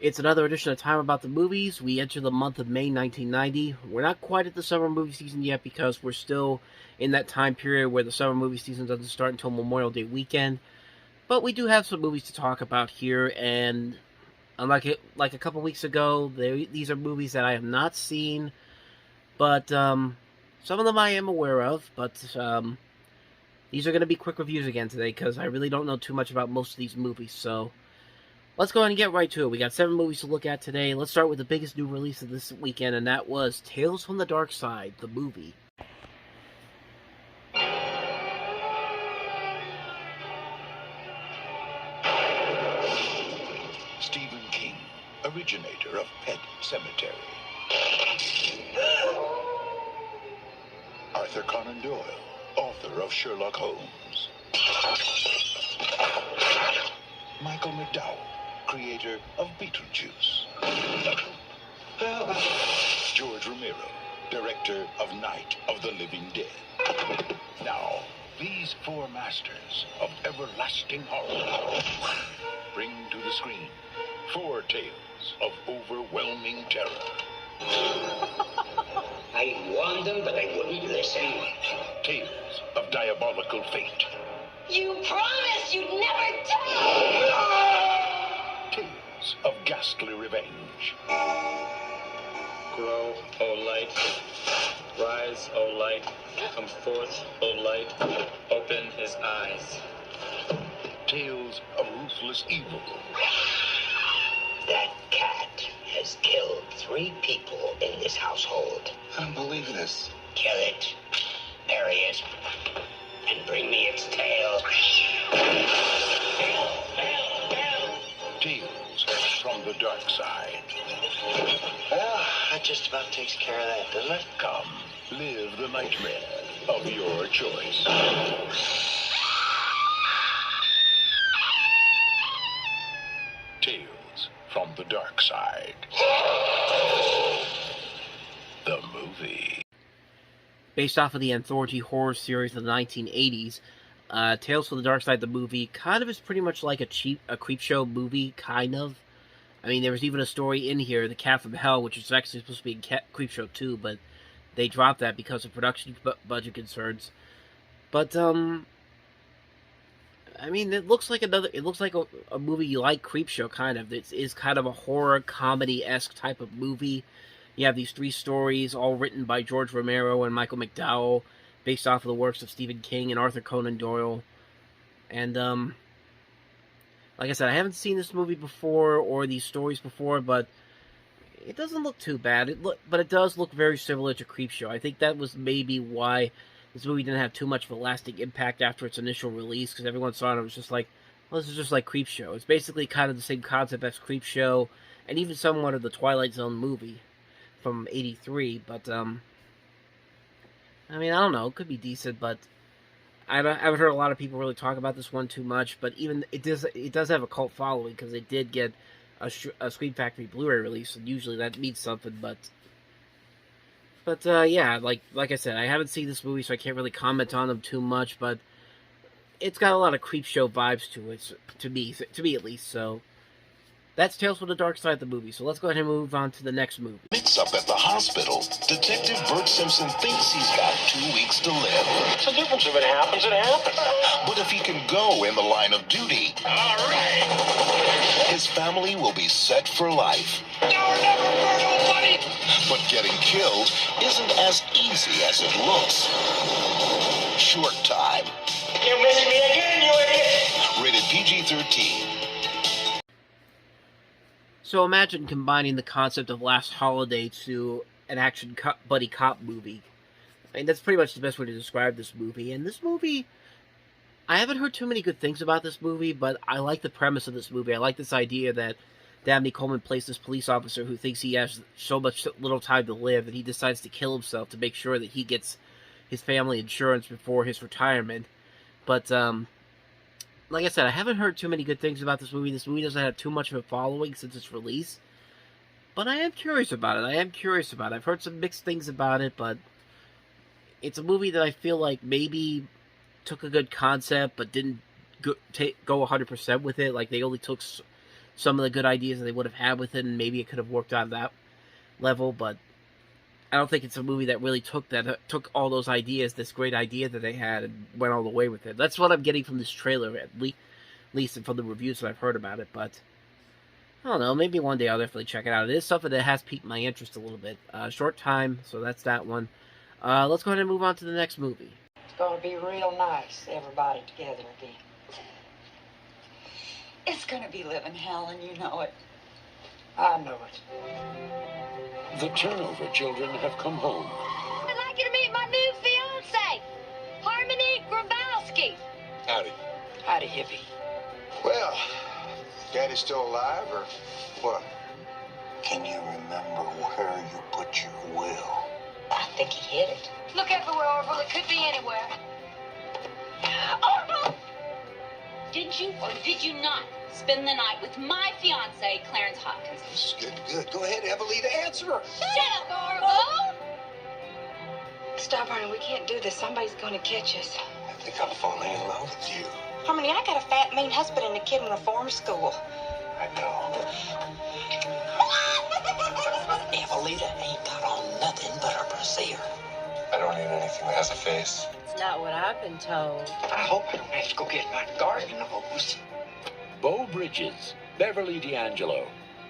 It's another edition of Time About the Movies. We enter the month of May 1990. We're not quite at the summer movie season yet because we're still in that time period where the summer movie season doesn't start until Memorial Day weekend. But we do have some movies to talk about here, and unlike a couple weeks ago, these are movies that I have not seen, but some of them I am aware of, but these are going to be quick reviews again today because I really don't know too much about most of these movies, so let's go ahead and get right to it. We got 7 movies to look at today. Let's start with the biggest new release of this weekend, and that was Tales from the Darkside, the movie. Stephen King, originator of Pet Sematary. Arthur Conan Doyle, author of Sherlock Holmes. Michael McDowell, creator of Beetlejuice. George Romero, director of Night of the Living Dead. Now, these 4 masters of everlasting horror bring to the screen 4 tales of overwhelming terror. I warned them, but they wouldn't listen. Tales of diabolical fate. You promised you'd never tell! Tales of ghastly revenge. Grow, O light. Rise, O light. Come forth, O light. Open his eyes. Tales of ruthless evil. That cat has killed 3 people in this household. I don't believe this. Kill it, bury it, and bring me its tail. Tales from the dark side. Well, that just about takes care of that, doesn't it? Come, live the nightmare of your choice. Tales from the Dark Side. The movie. Based off of the anthology horror series of the 1980s, Tales from the Darkside, the movie, kind of is pretty much like a Creepshow movie, kind of. I mean, there was even a story in here, The Cat from Hell, which was actually supposed to be in Creepshow 2, but they dropped that because of production budget concerns. But, I mean, it looks like a movie like Creepshow, kind of. It is kind of a horror comedy-esque type of movie. You have these 3 stories, all written by George Romero and Michael McDowell, based off of the works of Stephen King and Arthur Conan Doyle. And, like I said, I haven't seen this movie before, or these stories before, but it doesn't look too bad. But it does look very similar to Creepshow. I think that was maybe why this movie didn't have too much of a lasting impact after its initial release, because everyone saw it and it was just like, well, this is just like Creepshow. It's basically kind of the same concept as Creepshow, and even somewhat of the Twilight Zone movie from '83, but, I mean, I don't know, it could be decent, but I haven't heard a lot of people really talk about this one too much, but even, it does have a cult following, because it did get a Scream Factory Blu-ray release, and usually that means something, but yeah, like I said, I haven't seen this movie, so I can't really comment on them too much, but it's got a lot of Creepshow vibes to it, to me at least, so that's Tales from the Dark Side of the movie, so let's go ahead and move on to the next movie. Mix-up at the hospital. Detective Bert Simpson thinks he's got 2 weeks to live. What's the difference? If it happens, it happens. But if he can go in the line of duty, All right. his family will be set for life. Never for nobody. But getting killed isn't as easy as it looks. Short Time. You missed me again, you idiot. Rated PG-13. So imagine combining the concept of Last Holiday to an action buddy cop movie. I mean, that's pretty much the best way to describe this movie. And this movie, I haven't heard too many good things about this movie, but I like the premise of this movie. I like this idea that Dabney Coleman plays this police officer who thinks he has so much little time to live that he decides to kill himself to make sure that he gets his family insurance before his retirement. But, like I said, I haven't heard too many good things about this movie. This movie doesn't have too much of a following since its release. But I am curious about it. I've heard some mixed things about it, but it's a movie that I feel like maybe took a good concept, but didn't go 100% with it. Like, they only took some of the good ideas that they would have had with it, and maybe it could have worked on that level. But I don't think it's a movie that really took all those ideas, this great idea that they had, and went all the way with it. That's what I'm getting from this trailer, at least, and from the reviews that I've heard about it. But I don't know, maybe one day I'll definitely check it out. It is something that has piqued my interest a little bit. Short time, so that's that one. Let's go ahead and move on to the next movie. It's gonna be real nice, everybody together again. It's gonna be living hell, and you know it. I know it. The turnover children have come home. I'd like you to meet my new fiance, Harmony Grabowski. Howdy. Howdy, hippie. Well, Daddy's still alive, or what? Can you remember where you put your will? I think he hid it. Look everywhere, Orville. It could be anywhere. Orville! Did you or did you not spend the night with my fiance, Clarence Hopkins? Good. Go ahead, Evelina, answer her. Shut up, Orville! Stop, Harmony. We can't do this. Somebody's gonna catch us. I think I'm falling in love with you. Harmony, I got a fat, mean husband and a kid in reform school. I know. Evelina ain't got on nothing but her brassiere. I don't need anything that has a face. It's not what I've been told. I hope I don't have to go get my garden hose. Beau Bridges, Beverly D'Angelo,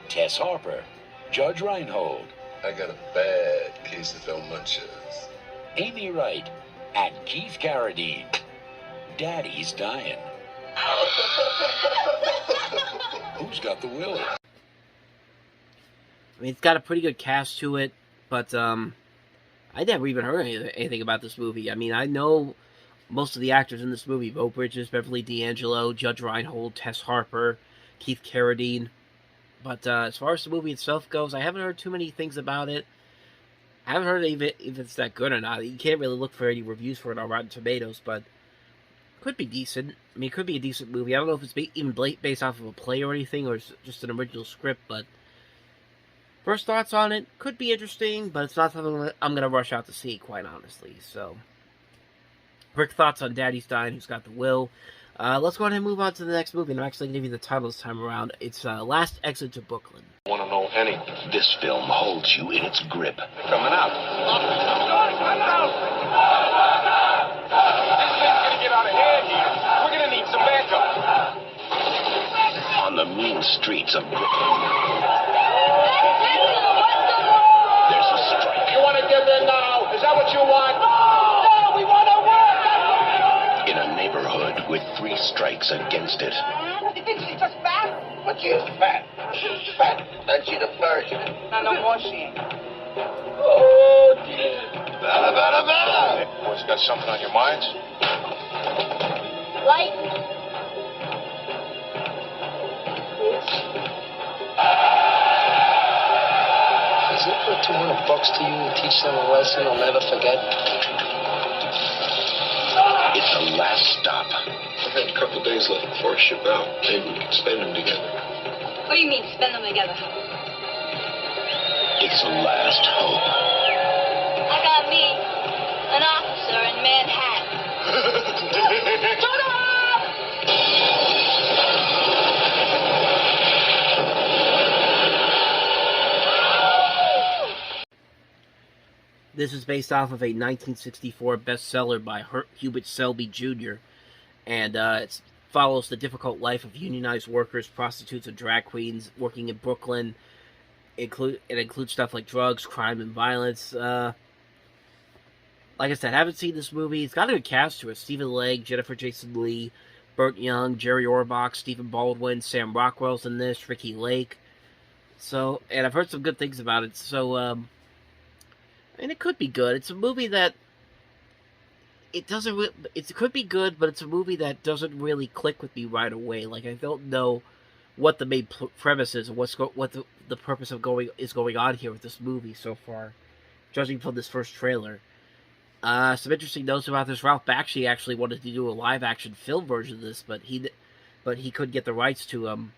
Tess Harper, Judge Reinhold, I got a bad case of Del Munches. Amy Wright, and Keith Carradine. Daddy's Dyin. Who's got the will? I mean, it's got a pretty good cast to it, but I never even heard anything about this movie. I mean, I know most of the actors in this movie: Beau Bridges, Beverly D'Angelo, Judge Reinhold, Tess Harper, Keith Carradine. But as far as the movie itself goes, I haven't heard too many things about it. I haven't heard if it's that good or not. You can't really look for any reviews for it on Rotten Tomatoes, but it could be decent. I mean, it could be a decent movie. I don't know if it's even based off of a play or anything, or just an original script, but first thoughts on it, could be interesting, but it's not something that I'm going to rush out to see, quite honestly. So, quick thoughts on Daddy's Dyin, Who's Got the Will. Let's go ahead and move on to the next movie, and I'm actually going to give you the title this time around. It's Last Exit to Brooklyn. Want to know anything? This film holds you in its grip. Coming out. This thing's gonna get out of hand here. We're gonna need some backup. On the mean streets of Brooklyn, there's a strike. You want to get there now? Is that what you want? No, we want to work. In a neighborhood with 3 strikes against it. You think she's just fat? But she is fat. She's fat. And she's a virgin. No more she ain't. Oh, dear. Bella. Boys, got something on your minds? Light. Does it put $200 to you and teach them a lesson they'll never forget? It's the last stop. I had a couple days left before I ship out. Maybe we can spend them together. What do you mean, spend them together? It's the last hope. I got me, an officer in Manhattan. Shut up! This is based off of a 1964 bestseller by Hubert Selby Jr., and it follows the difficult life of unionized workers, prostitutes, and drag queens working in Brooklyn. It includes stuff like drugs, crime, and violence. Like I said, I haven't seen this movie. It's got a good cast to it. Stephen Legg, Jennifer Jason Leigh, Burt Young, Jerry Orbach, Stephen Baldwin, Sam Rockwell's in this, Ricky Lake. So, and I've heard some good things about it. So, and it could be good. It's a movie that it could be good, but it's a movie that doesn't really click with me right away. Like, I don't know what the main premise is, and what the purpose of going on here with this movie so far, judging from this first trailer. Some interesting notes about this. Ralph Bakshi actually wanted to do a live-action film version of this, but he couldn't get the rights to him.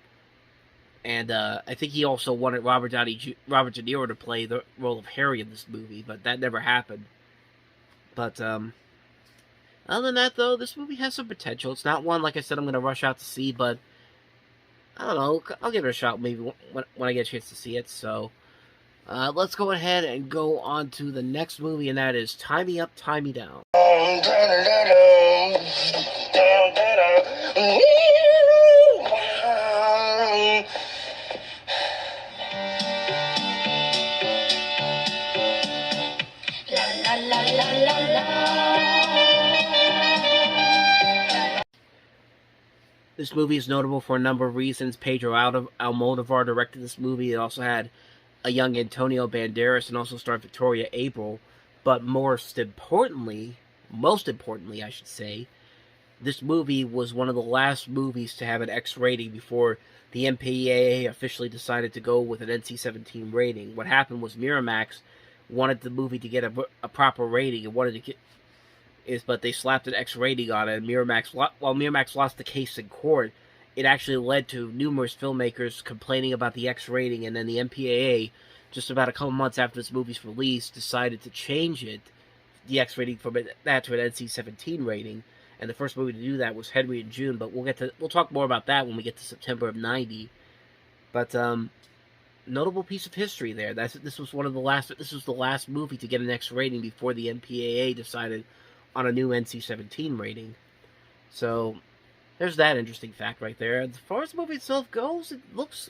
And I think he also wanted Robert De Niro to play the role of Harry in this movie, but that never happened. But other than that, though, this movie has some potential. It's not one, like I said, I'm going to rush out to see, but I don't know. I'll give it a shot maybe when I get a chance to see it. So let's go ahead and go on to the next movie, and that is Tie Me Up, Tie Me Down. This movie is notable for a number of reasons. Pedro Almodovar directed this movie. It also had a young Antonio Banderas and also starred Victoria April. But most importantly, I should say, this movie was one of the last movies to have an X rating before the MPAA officially decided to go with an NC-17 rating. What happened was Miramax wanted the movie to get a proper rating and wanted to get but they slapped an X rating on it. And while Miramax lost the case in court, it actually led to numerous filmmakers complaining about the X rating, and then the MPAA, just about a couple months after this movie's release, decided to change the X rating from that to an NC-17 rating. And the first movie to do that was Henry and June, but we'll talk more about that when we get to September of '90. But notable piece of history there. This was the last movie to get an X rating before the MPAA decided on a new NC-17 rating. So there's that interesting fact right there. As far as the movie itself goes, it looks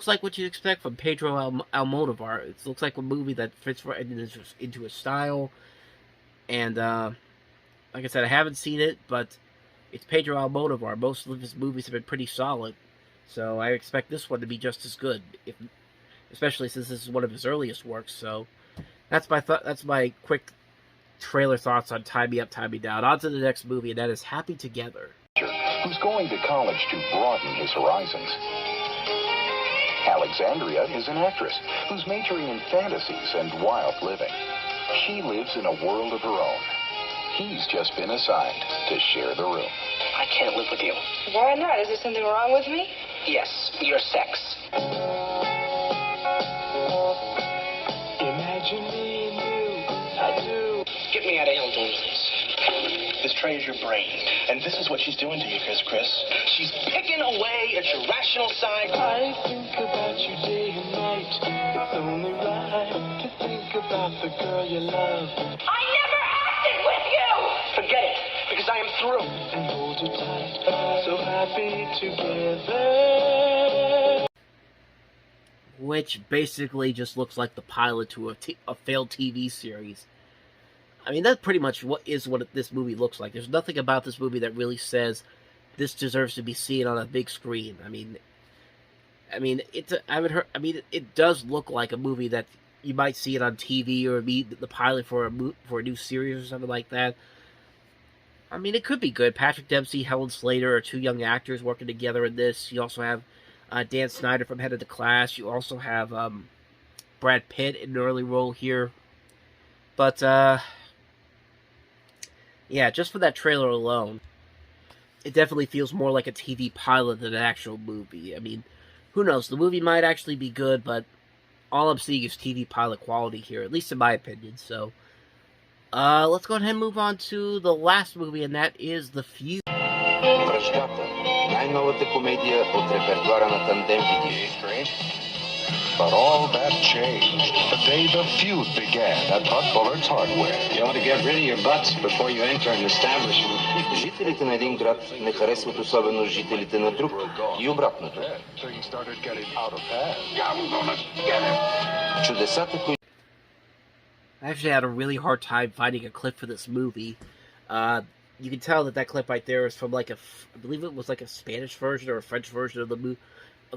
like what you'd expect from Pedro Almodovar. It looks like a movie that fits right into his style. And like I said, I haven't seen it, but it's Pedro Almodovar. Most of his movies have been pretty solid, so I expect this one to be just as good, especially since this is one of his earliest works. So that's my quick trailer thoughts on Tie Me Up, Tie Me Down. On to the next movie, and that is Happy Together. Who's going to college to broaden his horizons. Alexandria is an actress who's majoring in fantasies and wild living. She lives in a world of her own. He's just been assigned to share the room. I can't live with you. Why not? Is there something wrong with me? Yes, your sex. Imagine me and you, I do. Get me out of hell, please. This tray is your brain, and this is what she's doing to you, Chris. She's picking away at your rational side. I think about you day and night. It's only right to think about the girl you love. I never acted with you! Forget it, because I am through. And hold you tight, so happy together. Which basically just looks like the pilot to a failed TV series. I mean, that's pretty much what this movie looks like. There's nothing about this movie that really says this deserves to be seen on a big screen. I mean, it does look like a movie that you might see it on TV or be the pilot for a new series or something like that. I mean, it could be good. Patrick Dempsey, Helen Slater are two young actors working together in this. You also have Dan Snyder from Head of the Class. You also have Brad Pitt in an early role here. But yeah, just for that trailer alone, it definitely feels more like a TV pilot than an actual movie. I mean, who knows? The movie might actually be good, but all I'm seeing is TV pilot quality here, at least in my opinion. So, let's go ahead and move on to the last movie, and that is The Feud. Враждата. Най-новата комедия от репертуара на Тандем Видео. But all that changed the day The Feud began at Bud Bullard's Hardware. You ought to get rid of your butts before you enter an establishment. Жителите на един град не харесват особено жителите на друг и обратното. Things started getting out of hand. Чудесата, които... I actually had a really hard time finding a clip for this movie. You can tell that clip right there is from I believe it was like a Spanish version or a French version of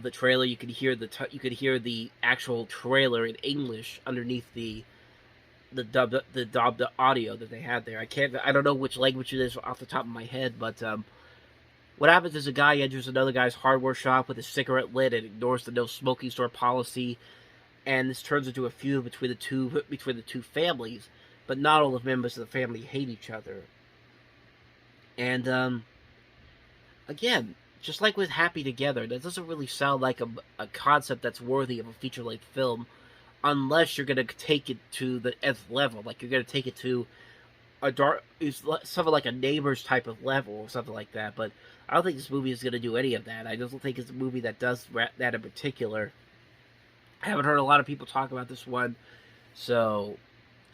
the trailer. You could hear the actual trailer in English underneath the dubbed audio that they had there. I don't know which language it is off the top of my head, but what happens is a guy enters another guy's hardware shop with a cigarette lit and ignores the no smoking store policy, and this turns into a feud between the two families. But not all the members of the family hate each other. And again, just like with Happy Together, that doesn't really sound like a concept that's worthy of a feature-length film, unless you're going to take it to the nth level. Like, you're going to take it to something like a Neighbors type of level or something like that. But I don't think this movie is going to do any of that. I just don't think it's a movie that does that in particular. I haven't heard a lot of people talk about this one, so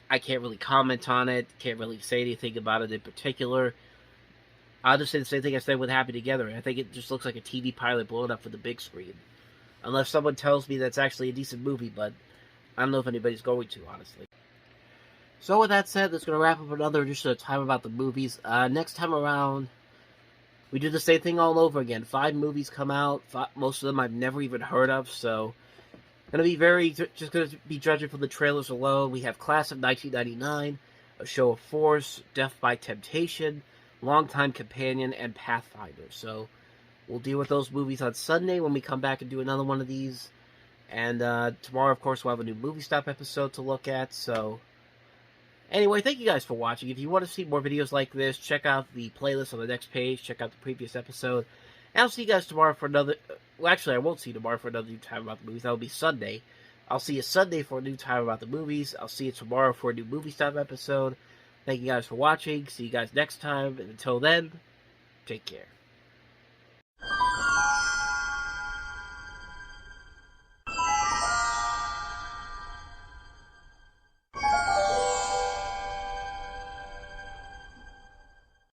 I can't really comment on it. Can't really say anything about it in particular. I'll just say the same thing I said with Happy Together. I think it just looks like a TV pilot blown up for the big screen. Unless someone tells me that's actually a decent movie, but I don't know if anybody's going to, honestly. So with that said, that's going to wrap up another edition of Time About the Movies. Next time around, we do the same thing all over again. 5 movies come out. Most of them I've never even heard of, so going to be judging from the trailers alone. We have Class of 1999, A Show of Force, Death by Temptation, Longtime Companion, and Pathfinder. So we'll deal with those movies on Sunday when we come back and do another one of these. And tomorrow, of course, we'll have a new Movie Stop episode to look at. So anyway, thank you guys for watching. If you want to see more videos like this, check out the playlist on the next page. Check out the previous episode. And I'll see you guys tomorrow for another... Well, actually, I won't see you tomorrow for another new Time About the Movies. That'll be Sunday. I'll see you Sunday for a new Time About the Movies. I'll see you tomorrow for a new Movie Stop episode. Thank you guys for watching. See you guys next time. And until then, take care.